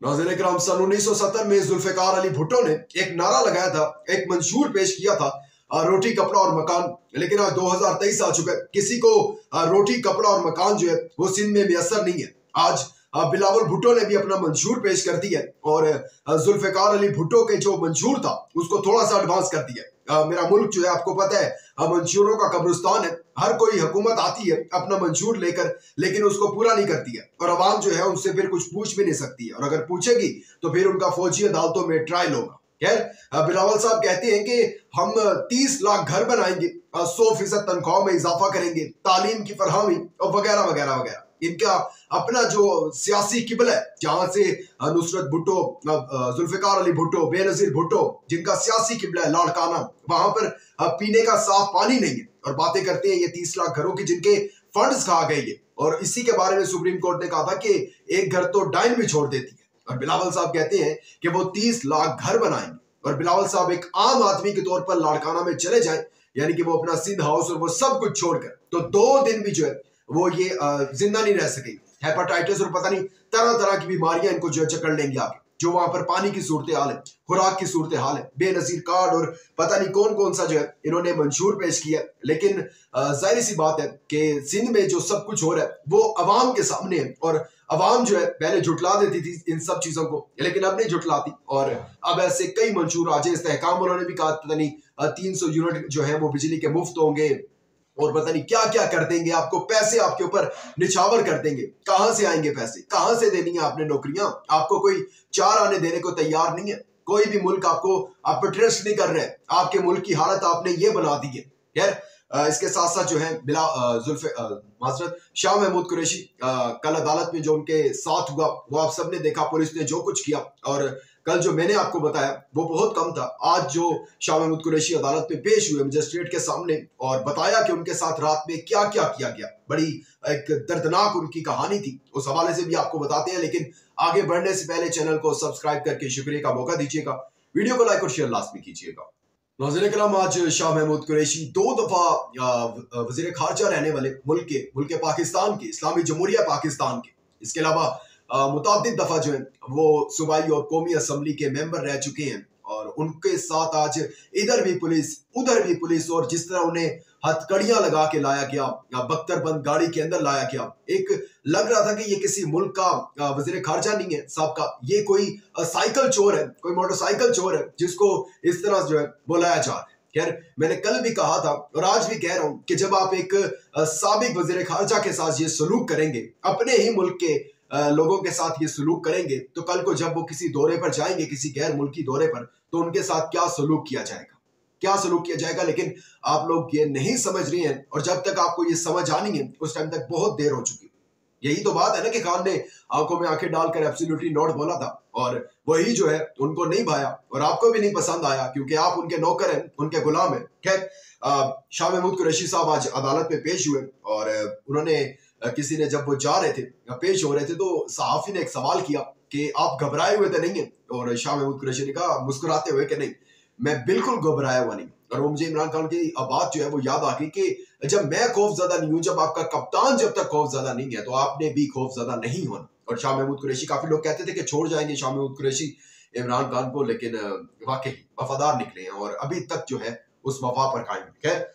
नाज़रीन किराम, सन 1970 में जुल्फिकार अली भुट्टो ने एक नारा लगाया था, एक मंशूर पेश किया था, रोटी कपड़ा और मकान। लेकिन आज 2023 आ चुका है, किसी को रोटी कपड़ा और मकान जो है वो सिंध में मैसर नहीं है। आज बिलावल भुट्टो ने भी अपना मंशूर पेश कर दिया और जुल्फिकार अली भुट्टो के जो मंशूर था उसको थोड़ा सा एडवांस कर दिया। मेरा मुल्क जो है आपको पता है मंशूरों का कब्रिस्तान है। हर कोई हुकूमत आती है अपना मंशूर लेकर, लेकिन उसको पूरा नहीं करती है और अवाम जो है उनसे फिर कुछ पूछ भी नहीं सकती है, और अगर पूछेगी तो फिर उनका फौजी अदालतों में ट्रायल होगा। खैर, बिलावल साहब कहते हैं कि हम 30 लाख घर बनाएंगे, 100% तनख्वाह में इजाफा करेंगे, तालीम की फरहमी और वगैरह वगैरह वगैरह। इनका अपना जो सियासी किबला है, जहां से नुसरत भुट्टो, जुल्फिकार अली भुट्टो, बेनजीर भुट्टो, जिनका सियासी किबला है लाड़काना, वहां पर पीने का साफ पानी नहीं है और बातें करते हैं ये 30 लाख घरों की जिनके फंड्स खा गए ये। और इसी के बारे में सुप्रीम कोर्ट ने कहा था कि एक घर तो डाइन भी छोड़ देती है। और बिलावल साहब कहते हैं कि वो 30 लाख घर बनाएंगे और बिलावल साहब एक आम आदमी के तौर पर लाड़काना में चले जाएं, यानी कि वो अपना सिंध हाउस और वो सब कुछ छोड़कर, तो 2 दिन भी जो है वो ये जिंदा नहीं रह सके। हेपेटाइटिस और पता नहीं तरह तरह की बीमारियां इनको जो चकड़ लेंगे आगे। जो वहां पर पानी की सूरत हाल है, खुराक की सूरत हाल है, बेनजीर कार्ड और पता नहीं कौन कौन सा जो है इन्होंने मंशूर पेश किया। लेकिन जाहिर सी बात है कि सिंध में जो सब कुछ हो रहा है वो अवाम के सामने है और अवाम जो है पहले झुटला देती थी इन सब चीजों को, लेकिन अब नहीं झुटलाती। और अब ऐसे कई मंशूर आज इस्तेहकाम उन्होंने भी कहा, पता नहीं 300 यूनिट जो है वो बिजली के मुफ्त होंगे और पता नहीं क्या क्या कर देंगे, आपको पैसे आपके ऊपर निछावर कर देंगे। कहां से आएंगे पैसे, कहां से देनी है आपने नौकरियां? आपको कोई 4 आने देने को तैयार नहीं है। कोई भी मुल्क आपको आप पर ट्रस्ट नहीं कर रहे हैं। आपके मुल्क की हालत आपने ये बना दी है। खैर, इसके साथ साथ जो है माजरत शाह महमूद कुरैशी कल अदालत में जो उनके साथ हुआ वो आप सबने देखा। पुलिस ने जो कुछ किया और कल जो मैंने आपको बताया वो बहुत कम था। आज जो शाह महमूद कुरैशी अदालत में पेश हुए मजिस्ट्रेट के सामने और बताया कि उनके साथ रात में क्या क्या किया गया, बड़ी एक दर्दनाक उनकी कहानी थी। उस हवाले से भी आपको बताते हैं, लेकिन आगे बढ़ने से पहले चैनल को सब्सक्राइब करके शुक्रिया का मौका दीजिएगा, वीडियो को लाइक और शेयर लाजमी कीजिएगा। नाज़रीन किराम, आज शाह महमूद कुरैशी 2 दफा वजीर खारजा रहने वाले मुल्क पाकिस्तान के, इस्लामी जमहूरिया पाकिस्तान के, इसके अलावा मुतादिद दफा जो है वो सूबाई और कौमी असम्बली के मेंबर रह चुके हैं। और उनके साथ आज इधर भी पुलिस उधर भी पुलिस, और जिस तरह उन्हें हथकड़ियां लगा के लाया गया, बख्तरबंद गाड़ी के अंदर लाया गया, एक लग रहा था कि ये किसी मुल्क का वजीर खारजा नहीं है साहब का, ये कोई साइकिल चोर है, कोई मोटरसाइकिल चोर है जिसको इस तरह जो है बुलाया जा रहा है। खैर, मैंने कल भी कहा था और आज भी कह रहा हूं कि जब आप एक साबिक वजीर खारजा के साथ ये सलूक करेंगे, अपने ही मुल्क के लोगों के साथ ये सलूक करेंगे, तो कल को जब वो किसी दौरे पर जाएंगे, किसी गैर मुल्की दौरे पर, तो उनके साथ क्या सलूक किया जाएगा, क्या सलूक किया जाएगा। लेकिन आप लोग ये नहीं समझ रहे हैं और जब तक आपको ये समझ आनी है उस टाइम तक बहुत देर हो चुकी है। यही तो बात है ना कि खान ने आंखों में आंखें डालकर एब्सोल्युटली नॉट बोला था और वही जो है उनको नहीं भाया और आपको भी नहीं पसंद आया, क्योंकि आप उनके नौकर हैं, उनके गुलाम हैं। खैर, शाह महमूद कुरैशी साहब आज अदालत में पेश हुए और उन्होंने किसी ने जब वो जा रहे थे, पेश हो रहे थे, तो सहाफी ने एक सवाल किया कि आप घबराए हुए तो नहीं है? और शाह महमूद कुरैशी ने कहा मुस्कुराते हुए कि नहीं, मैं बिल्कुल घबराया हुआ नहीं। और वो मुझे इमरान खान की बात जो है वो याद आ गई कि जब मैं खौफजदा नहीं हूं, जब आपका कप्तान जब तक खौफजदा नहीं है तो आपने भी खौफजदा नहीं होना। और शाह महमूद कुरैशी, काफी लोग कहते थे कि छोड़ जाएंगे शाह महमूद कुरैशी इमरान खान को, लेकिन वाकई वफादार निकले हैं और अभी तक जो है उस वफा पर कायम है। खैर,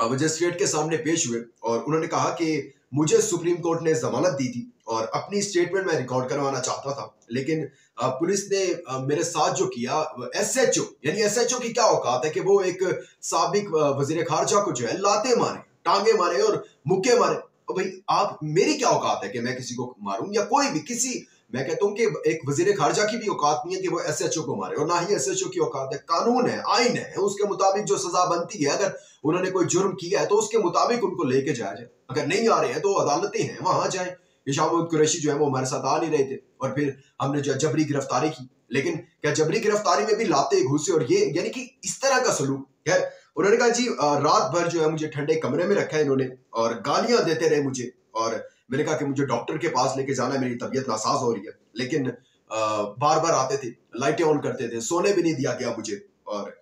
मजिस्ट्रेट के सामने पेश हुए और उन्होंने कहा कि मुझे सुप्रीम कोर्ट ने जमानत दी थी और अपनी स्टेटमेंट में रिकॉर्ड करवाना चाहता था, लेकिन पुलिस ने मेरे साथ जो किया, एसएचओ, यानी एसएचओ की क्या औकात है कि वो एक साबिक वजीर खारजा को जो है लाते मारे, टांगे मारे और मुक्के मारे। और भाई, आप, मेरी क्या औकात है कि मैं किसी को मारूं या कोई भी किसी, मैं कहता हूं कि एक वजीर खारजा की भी औकात नहीं है कि वो एसएचओ को मारे, और ना ही एसएचओ की औकात है। कानून है, आइन है, उसके मुताबिक जो सजा बनती है, अगर उन्होंने कोई जुर्म किया है तो उसके मुताबिक उनको लेके जाया जाए। अगर नहीं आ रहे हैं तो अदालतें हैं, वहां जाए। शाह महमूद कुरैशी जो है वो हमारे साथ आ नहीं रहे थे और फिर हमने जो जबरी गिरफ्तारी की, लेकिन क्या जबरी गिरफ्तारी में भी लाते घुसे और ये, यानी कि इस तरह का सलूक। खैर, उन्होंने कहा जी रात भर जो है मुझे ठंडे कमरे में रखा है इन्होंने और गालियां देते रहे मुझे, और मैंने कहा कि मुझे डॉक्टर के पास लेके जाना है, मेरी तबीयत नासाज हो रही है, लेकिन बार बार आते थे, लाइटें ऑन करते थे, सोने भी नहीं दिया गया मुझे। और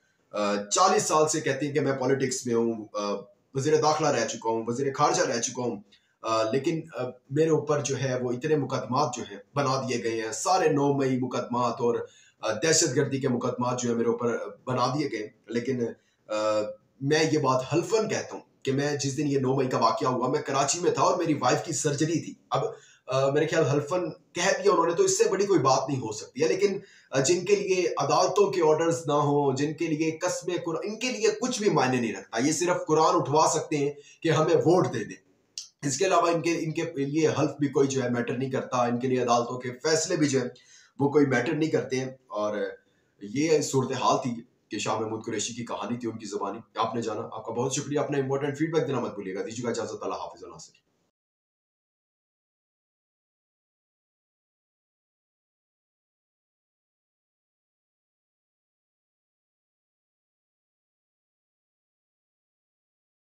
40 साल से कहते हैं कि मैं पॉलिटिक्स में हूँ, वजीर दाखिला रह चुका हूँ, वजीर खारजा रह चुका हूँ, लेकिन मेरे ऊपर जो है वो इतने मुकदमात जो है बना दिए गए हैं, सारे 9 मई मुकदमात और दहशतगर्दी के मुकदमात जो है मेरे ऊपर बना दिए गए। लेकिन मैं ये बात हल्फन कहता हूँ कि मैं जिस दिन ये 9 मई का वाकया हुआ, मैं कराची में था और मेरी वाइफ की सर्जरी थी। अब मेरे ख्याल हल्फन कह दिया उन्होंने, तो इससे बड़ी कोई बात नहीं हो सकती है। लेकिन जिनके लिए अदालतों के ऑर्डर्स ना हो, जिनके लिए कस्में कुरान, इनके लिए कुछ भी मायने नहीं रखता। ये सिर्फ कुरान उठवा सकते हैं कि हमें वोट दे दें। इसके अलावा इनके इनके लिए हल्फ भी कोई जो है मैटर नहीं करता। इनके लिए अदालतों के फैसले भी जो है वो कोई मैटर नहीं करते हैं। और ये सूरत हाल थी कि शाह महमूद कुरैशी की कहानी थी, उनकी ज़बानी आपने जाना। आपका बहुत शुक्रिया। अपना इंपॉर्टेंट फीडबैक देना मत भूलिएगा। दीजिएगा इजाज़त। अल्लाह हाफ़िज़।